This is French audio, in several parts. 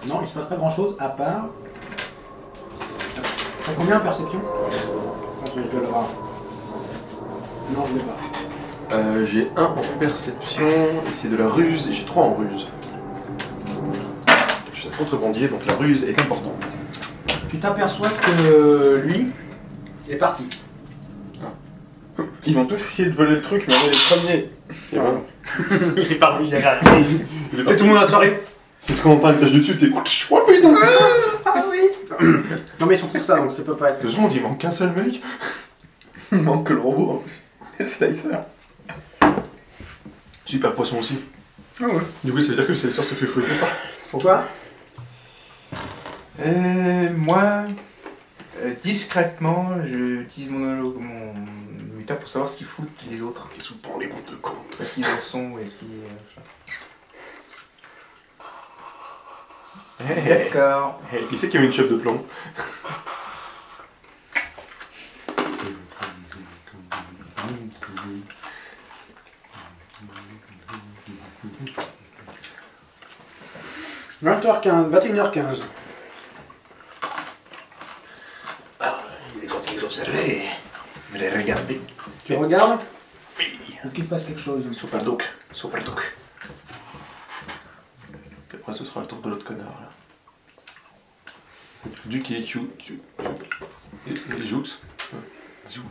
Non, il se passe pas grand chose à part. T'as combien en perception? Je dois l'avoir. Non, je l'ai pas. J'ai 1 en perception, et c'est de la ruse, et j'ai 3 en ruse. Je suis un contrebandier, donc la ruse est importante. Tu t'aperçois que lui est parti. Ils vont tous essayer de voler le truc, mais on est les premiers. Et voilà. Il est parti, il est là. Il est Et parti. tout le monde a soirée. C'est ce qu'on entend à l'étage du dessus, c'est oh putain. Ah oui. Non mais ils sont tous là, donc ça peut pas être. De toute façon, il manque qu'un seul mec. Il manque que le robot en plus. Et le slicer. Super poisson aussi. Ah ouais. Du coup, ça veut dire que le slicer se fait fouetter par. Pour toi? Moi, discrètement, j'utilise mon mutant pour savoir ce qu'ils foutent les autres. Et souvent les mondes de con. Est-ce qu'ils en sont ou est-ce qu'ils... D'accord. Qui c'est qui a mis une chef de plomb? – 20h15, 21h15. Il est continué d'observer, de les regarder. Tu regardes? Oui. Est-ce qu'il se passe quelque chose? Super duc, super duc. Puis après, ce sera le tour de l'autre connard là. Duc et Q. Et Joux. Joux.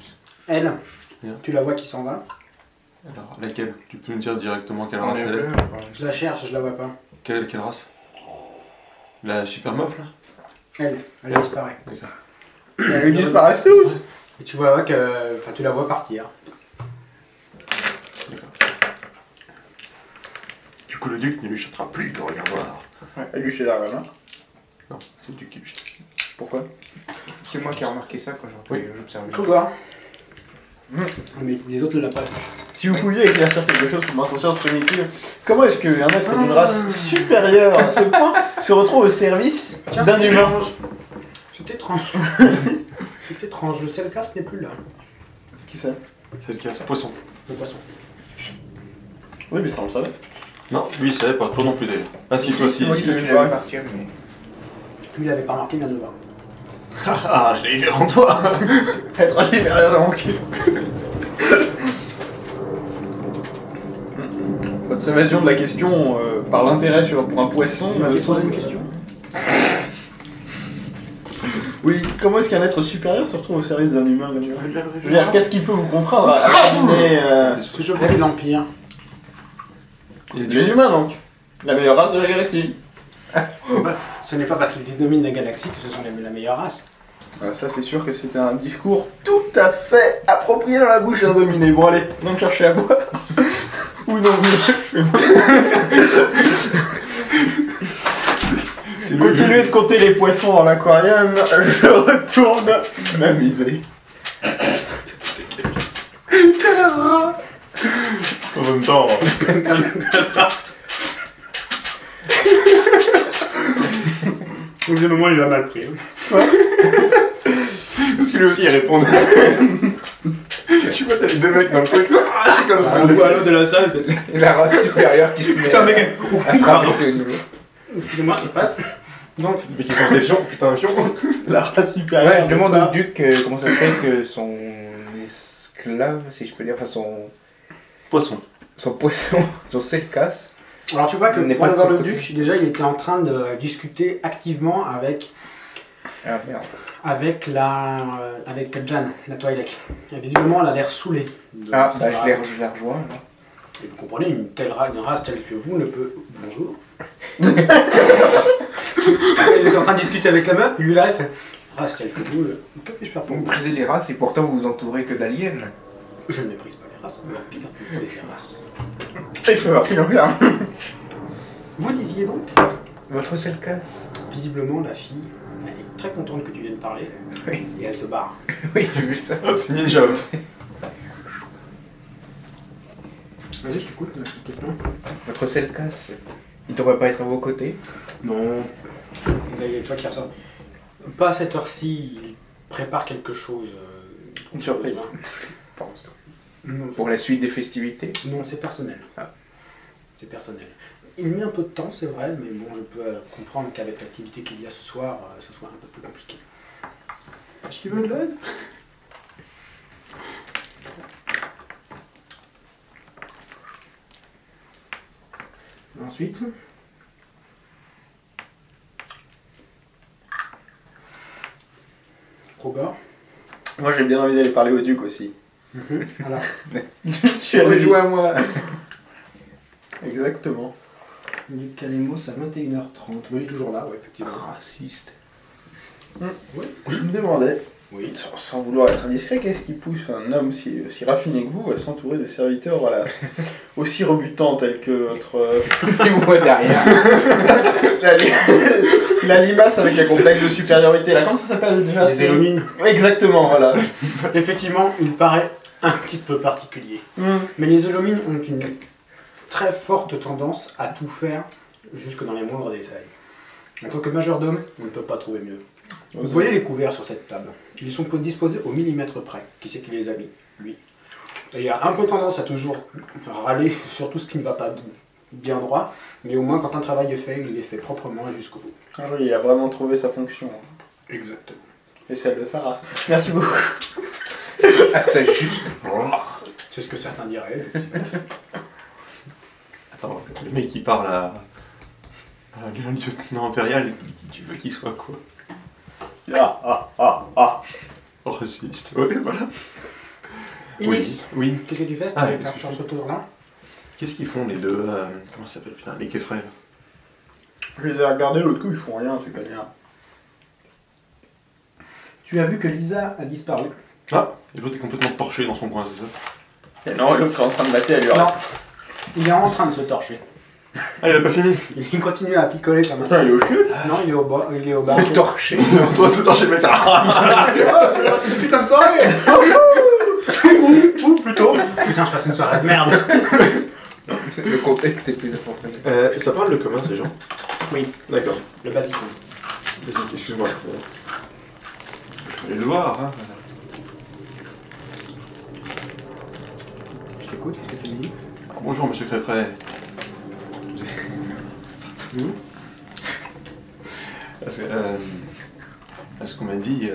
Elle, Bien. tu la vois qui s'en va. Alors, laquelle? Tu peux me dire directement quelle race elle est? Je la cherche, je la vois pas. Quelle race? La super meuf là? Elle disparaît. D'accord. Ils disparaissent tous. Et tu vois que. Enfin, tu la vois partir. D'accord. Du coup, le duc ne lui chantera plus le regard noir. Ouais, elle lui chez la main. Non, c'est le duc qui lui chante. Pourquoi? C'est moi qui ai remarqué ça quand j'observais. Faut voir. Mais les autres ne l'ont pas. Si vous pouviez éclaircir quelque chose pour ma conscience primitive, comment est-ce qu'un être d'une race supérieure à ce point se retrouve au service d'un humain? C'est étrange. C'est étrange. Le Selkas n'est plus là. Qui c'est? C'est le cas, poisson. Le poisson. Oui, mais ça on le savait. Non, lui il savait pas, toi non plus d'ailleurs. Ainsi toi aussi. Moi, je l'avais partir, mais... Lui, il avait pas remarqué, il vient de le voir. Ah, je l'ai vu en toi. Être supérieur dans mon cul. Votre évasion de la question par l'intérêt pour un poisson. Tu m'avais posé une question. Oui, comment est-ce qu'un être supérieur se retrouve au service d'un humain comme ça? Je Je veux dire, qu'est-ce qui peut vous contraindre à terminer Ce que je voulais l'Empire. les humains donc? La meilleure race de la galaxie. Ce n'est pas parce qu'ils dominent la galaxie que ce sont la meilleure race. Ça c'est sûr que c'était un discours tout à fait approprié dans la bouche d'un dominé. Bon allez, non me chercher à boire. Ou non, je vais continuer de compter les poissons dans l'aquarium, je retourne m'amuser. En même temps. Au bout moment, il a mal pris. Parce que lui aussi il répondait. Je sais pas, t'avais deux mecs dans le truc. Ah, je suis comme ça. On voit à l'autre de la salle. C'est la race supérieure qui se met Putain, mec. à se rabaisser au niveau. Excusez-moi, il passe. Donc, Mais qui pense des fions, putain, un fion. La race Ouais, supérieure. je demande au duc comment ça se fait que son esclave, si je peux dire, enfin Poisson. son poisson, son Selkas, alors tu vois que Il n'est pour pas de aller voir son le côté. duc, déjà il était en train de discuter activement avec ah merde, avec Jeanne, la Twi'lek. Et visiblement, elle a l'air saoulée. ah bah je l'ai rejoint là. Et vous comprenez, une race telle que vous ne peut... Bonjour. Elle est en train de discuter avec la meuf, puis lui là, il fait... Race telle que vous, que puis-je faire pour Vous vous? méprisez les races et pourtant vous vous entourez que d'aliens. Je ne méprise pas les races, l'Empire méprise les races. Et je peux voir qu'il en vient. Vous disiez donc? Votre Selkas? Visiblement, la fille, elle est très contente que tu viennes parler, Oui, et elle se barre. oui, j'ai vu ça. Hop, ninja out. Vas-y, je t'écoute, question. Votre Selkas, il devrait pas être à vos côtés. Non. Il y a toi qui ressort. Pas à cette heure-ci, il prépare quelque chose. Une surprise. Non, Pour la suite des festivités. non, c'est personnel. Ah. C'est personnel. Il met un peu de temps, c'est vrai, mais bon, je peux comprendre qu'avec l'activité qu'il y a ce soir, ce soit un peu plus compliqué. Est-ce qu'il veut de l'aide? Ensuite, Robert. Moi j'ai bien envie d'aller parler au duc aussi. Alors, J'ai à moi. Exactement. du Calemos à 21h30. Il est toujours là, ouais, effectivement. Raciste. Oui. Je me demandais, Oui. sans vouloir être indiscret, qu'est-ce qui pousse un homme si raffiné que vous à s'entourer de serviteurs voilà, aussi rebutants tels que votre... Si vous voyez derrière. la limace avec un complexe de supériorité. Là, comment ça s'appelle déjà? Les Élomines. Exactement, voilà. Effectivement, il paraît un petit peu particulier. Mais les Élomines ont une très forte tendance à tout faire jusque dans les moindres détails. En tant que majordome, on ne peut pas trouver mieux. Vous voyez les couverts sur cette table? Ils sont disposés au millimètre près. Qui c'est qui les a mis? Lui. Et il a un peu tendance à toujours râler sur tout ce qui ne va pas bien droit, mais au moins quand un travail est fait, il est fait proprement et jusqu'au bout. Ah oui, il a vraiment trouvé sa fonction. Exactement. Et celle de sa race. Merci beaucoup. Ah, c'est juste. C'est ce que certains diraient, effectivement. Attends, le mec qui parle à un lieutenant impérial, tu veux qu'il soit quoi? Raciste, oui, voilà. Inis, Oui. qu'est-ce que tu fais Ah, avec qu'est-ce que je sur ce tour-là? Qu'est-ce qu'ils font les deux comment ça s'appelle, putain, les Kefrel? Je les ai regardés l'autre coup, ils font rien, c'est pas bien. Tu as vu que Lisa a disparu. Ah, et l'autre est complètement torché dans son coin, c'est ça? Et non, l'autre est en train de mater à lui. Non, il est en train de se torcher. Ah, il a pas fini. Il continue à picoler comme un... Attends, il est au chute. Non, il est au bas, il est au bar. Le torché. Il est en train de se torcher le mec. Putain de soirée. Ou plutôt, putain, je passe une soirée de merde. Le contexte est plus important. Ça parle le commun, ces gens? Oui, D'accord. le basique. Vas-y, excuse-moi. Je vais le voir, hein. Je t'écoute, qu'est-ce que tu me dis? Bonjour, monsieur Creffray. Parce que, à ce qu'on m'a dit,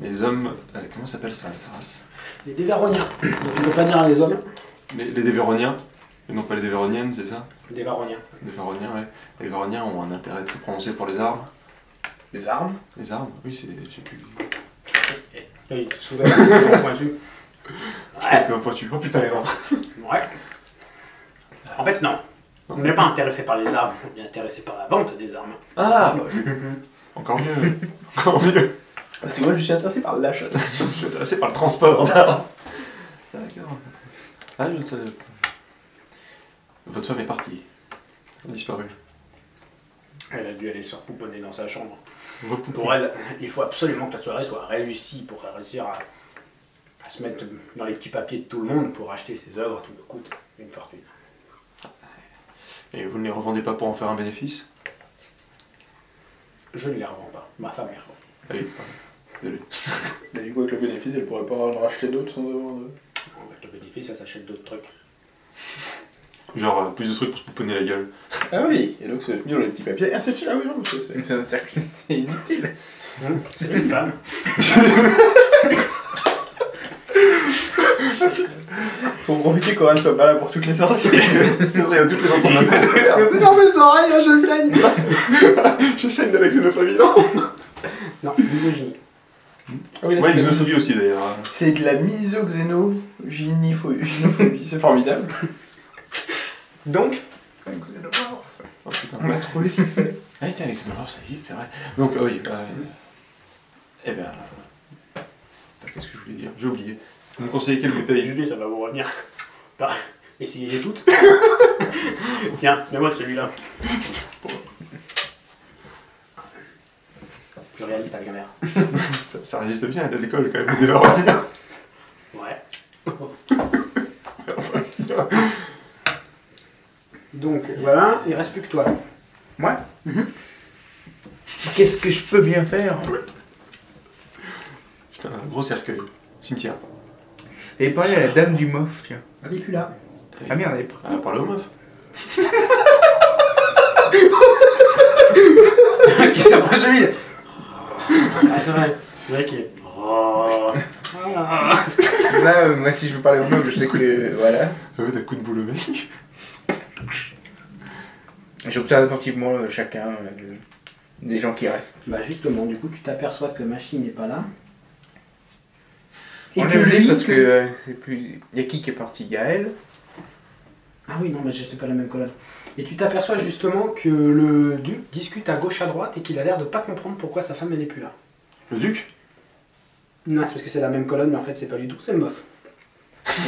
les hommes... comment s'appelle ça, sa race? Les Dévaroniens. Donc on ne peut pas dire les hommes. Les Dévéroniens, et non pas les Dévéroniennes, c'est ça? Dévaroniens. Les Dévéroniens, ouais. Les Dévéroniens ont un intérêt très prononcé pour les armes. Les armes. Les armes? Oui, c'est... je sais plus. Là, il te soulève un point de vue. Ouais. Putain, pointu. Oh putain, les dents. Ouais. En fait, non. On n'est pas intéressé par les armes, on est intéressé par la vente des armes. Ah, bah, encore mieux. Encore mieux. Parce que moi, je suis intéressé par l'achat. Je suis intéressé par le transport d'armes. D'accord. Ah, je ne savais pas. Votre femme est partie. Elle a disparu. Elle a dû aller se repouponner dans sa chambre. Votre poupée. Pour elle, il faut absolument que la soirée soit réussie pour réussir à se mettre dans les petits papiers de tout le monde pour acheter ses œuvres qui me coûtent une fortune. Et vous ne les revendez pas pour en faire un bénéfice? Je ne les revends pas, ma femme les revend. Ah oui, pardon. Désolé. Mais du coup, avec le bénéfice, elle pourrait pas en racheter d'autres sans avoir de... Avec le bénéfice, elle s'achète d'autres trucs. Genre plus de trucs pour se pouponner la gueule. Ah oui, et donc c'est mieux les petits papiers. Ah, c'est celui-là, oui, non, parce que c'est... C'est un cercle, c'est inutile. C'est une femme. Faut profiter quand elle soit pas là pour toutes les sorties. Il y a toutes les entendre d'un coup. Non, mes oreilles, là, je saigne. Je saigne de la xénophobie, non? Non, misogynie. Ah oui, là, Ouais, c'est- xénophobie aussi d'ailleurs. C'est de la misogynophobie, c'est formidable. Donc, Un xénomorphe. Oh putain. On l'a trouvé ce qu'il fallait. Ah putain, les xénomorphes, ça existe, c'est vrai. Donc, oui. Eh ben. Qu'est-ce que je voulais dire? J'ai oublié. Vous me conseillez quelle bouteille? Julie, ça va vous revenir. Bah, essayez-les toutes. Tiens, mets-moi de celui-là. Plus réaliste avec un verre. Ça résiste bien à l'école quand même, des Véroniens. Ouais. Donc, voilà, il reste plus que toi. Moi Qu'est-ce que je peux bien faire? Putain, un gros cercueil. Cimetière. Et parler à la dame du mof, tiens. Elle est plus là. Ah merde, elle est Ah, parlez aux meufs. Le mec il est. Oh. Là, moi, si je veux parler au meuble, je sais que. Voilà. Ça va être un coup de boule au mec. J'observe attentivement chacun des gens qui restent. Bah justement, du coup tu t'aperçois que Machine n'est pas là. On que l'a oublié lui, parce que- que. Il y a qui est parti? Gaël. Ah oui, non, mais j'étais pas la même colonne. Et tu t'aperçois justement que le duc discute à gauche à droite et qu'il a l'air de pas comprendre pourquoi sa femme elle est plus là. Le duc? Non, c'est parce que c'est la même colonne, mais en fait c'est pas du tout, c'est le meuf.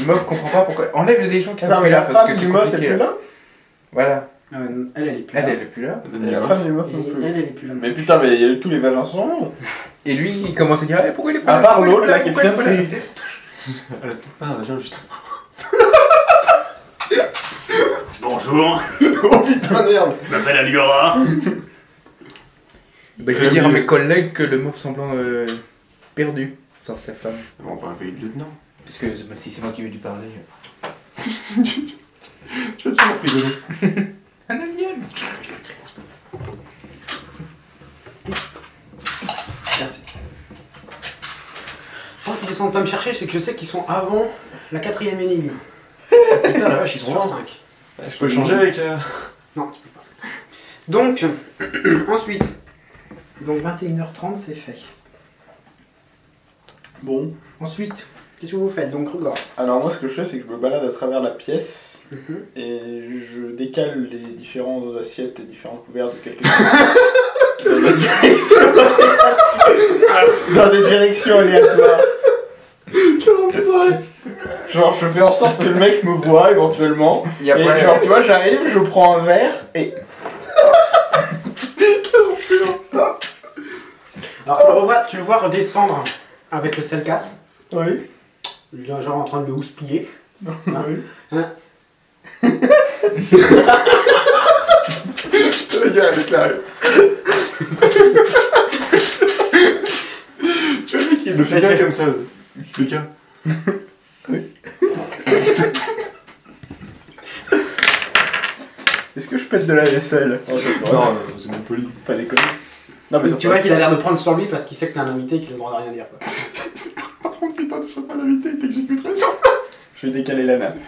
Le meuf comprend pas pourquoi. Enlève des gens qui sont Non, mais plus là la parce que femme c'est du meuf est compliqué. plus là. Voilà. Elle est plus là. Elle est plus là. Et la femme du meuf Et non plus. elle est plus là. Mais putain, mais tous les vagins sont. Et lui, il commence à dire pourquoi il est pas À là part pourquoi il est l'autre pas là là, qui est pourquoi bien il est pas là pris. Elle a peut-être pas un vagin, justement. Bonjour, Oh putain, merde! je m'appelle Aliora. Bah, je vais dire à mes collègues que le meuf semblant perdu sans sa femme. Bon, on va envoyer le lieutenant. Parce que si c'est moi qui vais lui parler. Je vais te faire emprisonner. Un alien. Merci. Tant qu'ils descendent pas me chercher, c'est que je sais qu'ils sont avant la 4ème énigme. Putain, la vache, ils sont Sur loin. 5. Je peux changer avec. Non, tu peux pas. Donc, ensuite, donc 21h30 c'est fait. Bon. Ensuite, qu'est-ce que vous faites? Donc, Rugor. Alors moi, ce que je fais, c'est que je me balade à travers la pièce et je décale les différentes assiettes et différents couverts de quelques dans des directions aléatoires. Genre, je fais en sorte que le mec me voit éventuellement. Et Et après, genre, tu vois, j'arrive, je prends un verre et. Alors, tu le vois redescendre avec le sel casse, Oui. genre en train de le houspiller. Voilà. Oui. Hein. Le gars a déclaré. Tu vois, le mec, il le fait bien comme ça. Le gars. Est-ce que je pète de la vaisselle? Non, c'est mal poli. Pas déconner. Non, mais ça Tu vois qu'il a l'air de prendre sur lui parce qu'il sait que t'es un invité et qu'il a le droit de rien dire. Quoi. Par contre, putain, tu serais pas l'invité, il t'exécuterait sur place. je vais décaler la nappe.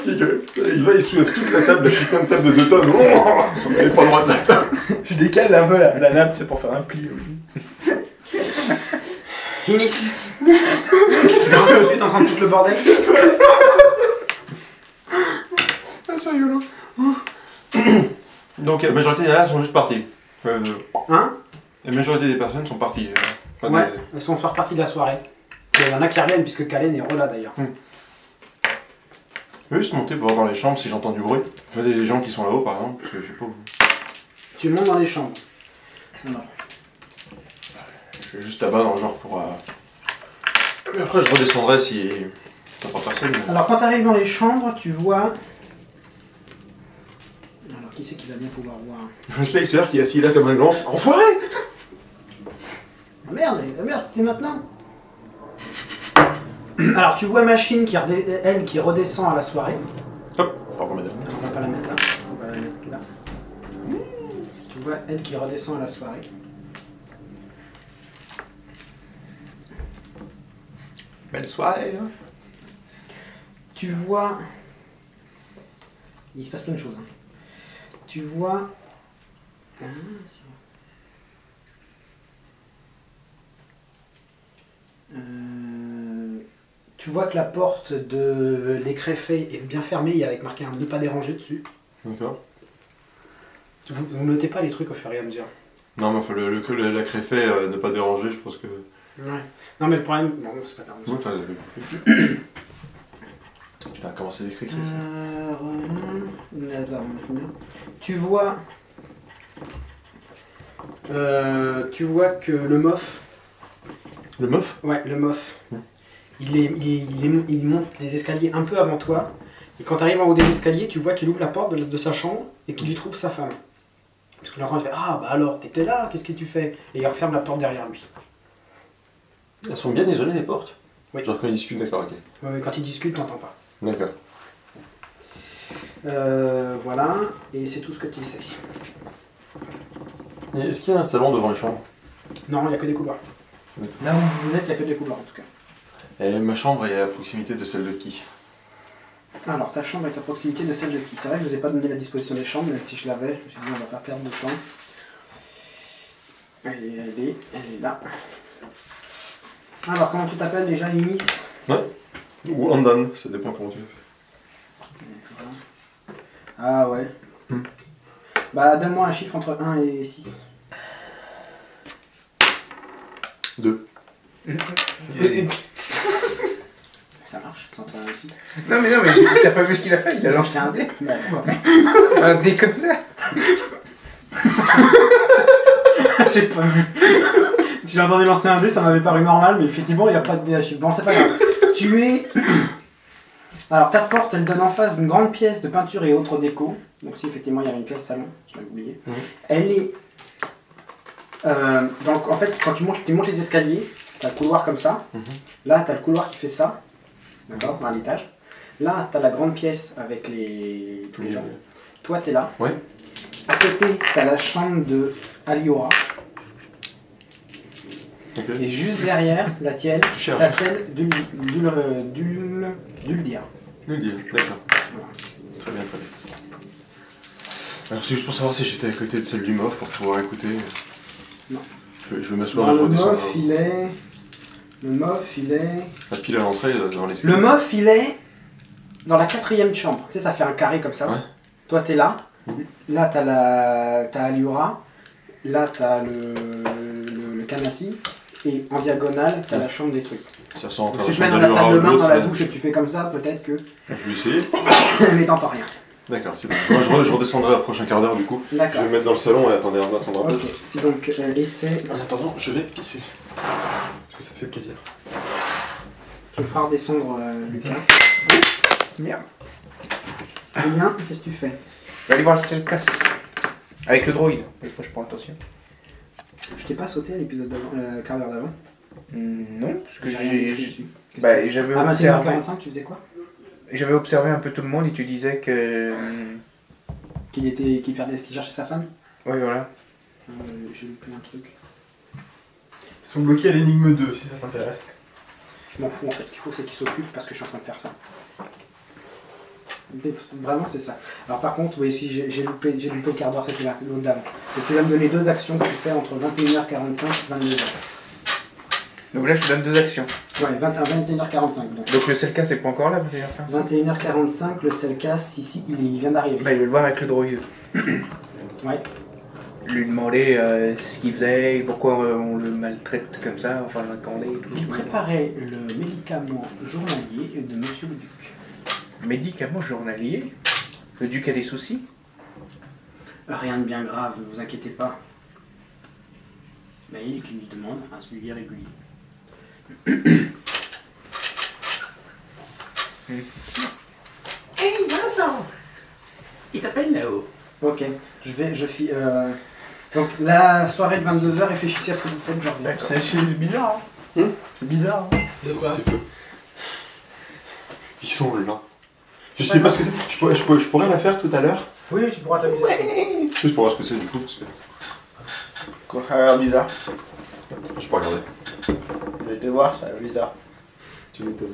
Il va, il soulève toute la table, la putain de table de 2 tonnes. Oh, il est pas droit de la table. Je décale un peu la nappe, tu sais, pour faire un pli. Oui. Inis. Donc ensuite en train de foutre le bordel. Ah, c'est rigolo. Donc, la majorité des nanas sont juste partis. Hein? La majorité des personnes sont parties. Enfin, Ouais, elles sont reparties de la soirée. Il y en a qui reviennent puisque Kalen est relâ d'ailleurs. Je vais juste monter pour voir dans les chambres si j'entends du bruit. Je vois des gens qui sont là-haut par exemple, parce que je sais pas. Tu montes dans les chambres. Alors, Je vais juste là-bas dans le genre pour. Et après, je redescendrai si. T'as pas personne. Mais... Alors quand tu arrives dans les chambres, tu vois... Alors qui c'est qui va bien pouvoir voir? Je vois Slicer qui est assis là comme un grand. Enfoiré! Ah merde, c'était maintenant. Alors tu vois Machine qui, elle, qui redescend à la soirée. Hop, pardon madame. Alors, on va pas la mettre là, on va la mettre là. Tu vois elle qui redescend à la soirée. Belle soirée, hein. Tu vois... Il se passe plein de choses. Hein. Tu vois... Ah, tu vois que la porte de l'écréfé est bien fermée, il y a avec marqué un ne pas déranger dessus. D'accord. Vous notez pas les trucs au fur et à mesure. Non, mais enfin, la créfée ne pas déranger, je pense que. Ouais. Non mais le problème... Bon, c'est pas grave. Ouais, putain, comment c'est écrit créfée? Tu vois... tu vois que le mof... Le meuf? Ouais, le mof. Il monte les escaliers un peu avant toi. Et quand tu arrives en haut des escaliers, tu vois qu'il ouvre la porte de sa chambre et qu'il y trouve sa femme. Parce que l'enfant il fait ah bah alors t'étais là, qu'est-ce que tu fais? Et il referme la porte derrière lui. Elles sont bien isolées les portes? Oui. Genre quand ils discutent, d'accord, ok. Quand ils discutent, t'entends pas. D'accord. Voilà, et c'est tout ce que tu sais. Et est-ce qu'il y a un salon devant les chambres? Non, il n'y a que des couloirs. Là où vous êtes, il n'y a que des couloirs en tout cas. Et ma chambre est à proximité de celle de qui? Alors, ta chambre est à proximité de celle de qui? C'est vrai que je ne vous ai pas donné la disposition des chambres, même si je l'avais. Je me suis dit, on va pas perdre de temps. Elle est là. Alors, comment tu t'appelles déjà, Inis? Ou Andan, ça dépend comment tu le fais. Ah ouais. Bah, donne-moi un chiffre entre 1 et 6. 2. Ça marche, c'est entre 1 et 6. Non mais t'as pas vu ce qu'il a fait? Il a lancé un dé. Un dé comme ça. J'ai pas vu. J'ai entendu lancer un dé, ça m'avait paru normal, mais effectivement, il n'y a pas de dé à chiffre. Bon, c'est pas grave. Tu es... Alors, ta porte, elle donne en face d'une grande pièce de peinture et autres déco. Donc, si effectivement, il y avait une pièce salon, je l'avais oublié. Elle est... donc, en fait, quand tu montes les escaliers, tu as le couloir comme ça. Là, tu as le couloir qui fait ça. D'accord, à l'étage. Là, tu as la grande pièce avec tous les gens. Toi, tu es là. Ouais. À côté, tu as la chambre de Aliora. Ok. Et juste derrière, la tienne, Cher. t'as celle d'Uldir. Le dire, d'accord. Très bien, très bien. Alors c'est juste pour savoir si j'étais à côté de celle du MOF pour pouvoir écouter. Non. Je vais m'asseoir et je Le redescends. MOF, il est... La pile à l'entrée dans l'escalier. Le MOF, il est dans la 4e chambre. Tu sais, ça fait un carré comme ça. Ouais. Toi, t'es là. Là, t'as Aliora. Là, t'as le Canassi. Et en diagonale, t'as la chambre des trucs. Ça sent en train Si de tu te mets dans la salle de bain, dans la douche et que tu fais comme ça, peut-être que... Je vais essayer. Mais t'entends rien. D'accord, c'est bon. Moi je redescendrai au prochain quart d'heure du coup. Je D'accord. vais me mettre dans le salon et attendez, on attendra un peu. Ok. Donc, essaie... En attendant, je vais pisser. Parce que ça fait plaisir. Tu me feras redescendre, Lucas. Merde. Bien, qu'est-ce que tu fais? Je vais aller voir le Selkas. Avec le droïde. Des fois je prends attention. Je t'ai pas sauté à l'épisode d'avant, quart d'heure d'avant. Non, parce que rien écrit j'ai... dessus. Bah, j'avais À observé... 21h45, tu faisais quoi? J'avais observé un peu tout le monde et tu disais que... Qu'il cherchait sa femme? Ouais, voilà. J'ai loupé un truc. Ils sont bloqués à l'énigme 2 si ça t'intéresse. Je m'en fous en fait, ce qu'il faut c'est qu'il s'occupe parce que je suis en train de faire ça. Vraiment c'est ça. Alors par contre, oui, si j'ai loupé le quart d'heure, c'était l'autre dame. Et tu vas me donner 2 actions que tu fais entre 21h45 et 22h. Donc là je te donne 2 actions. Ouais, 21h45 Donc le Selkas c'est pas encore là, 21h45, le Selkas, ici, il vient d'arriver. Bah, je vais le voir avec le droïde. Ouais. Lui demander ce qu'il faisait, pourquoi on le maltraite comme ça, enfin l'accorder et tout. Il préparait le médicament journalier de Monsieur le Duc. Médicament journalier? Le duc a des soucis? Rien de bien grave, ne vous inquiétez pas. Mais il lui demande un suivi régulier. Hey Vincent, il t'appelle là-haut. Ok, donc la soirée de 22h, réfléchissez à ce que vous faites, genre. C'est bizarre, hein. C'est bizarre, hein. C'est quoi? Ils sont là. Je sais pas ce que c'est. Je pourrais la faire tout à l'heure. Oui, tu pourras t'amuser. Juste pour voir ce que c'est du coup. Parce que... Quoi, ça a l'air bizarre. Je peux regarder. Je vais te voir, ça a l'air bizarre. Tu m'étonnes.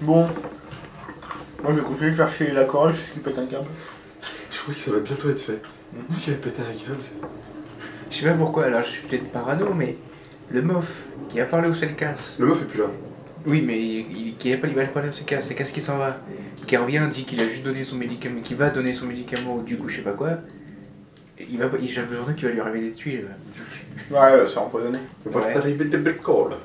Bon. Moi je vais continuer de chercher la corolle jusqu'à ce qu'il pète un câble. Je crois que ça va bientôt être fait. Qui a pété un câble. Je sais pas pourquoi, alors je suis peut-être parano, mais le MOF qui a parlé au Selkas. Le meuf est plus là. Oui, mais qui a pas parlé au Selkas, c'est qu'est-ce qui s'en va? Qui revient, dit qu'il a juste donné son médicament, qu'il va donner son médicament au duc ou je sais pas quoi. J'ai l'impression qu'il va lui arriver des tuiles. Ouais, c'est empoisonné. Il va Ouais. t'arriver des bricoles.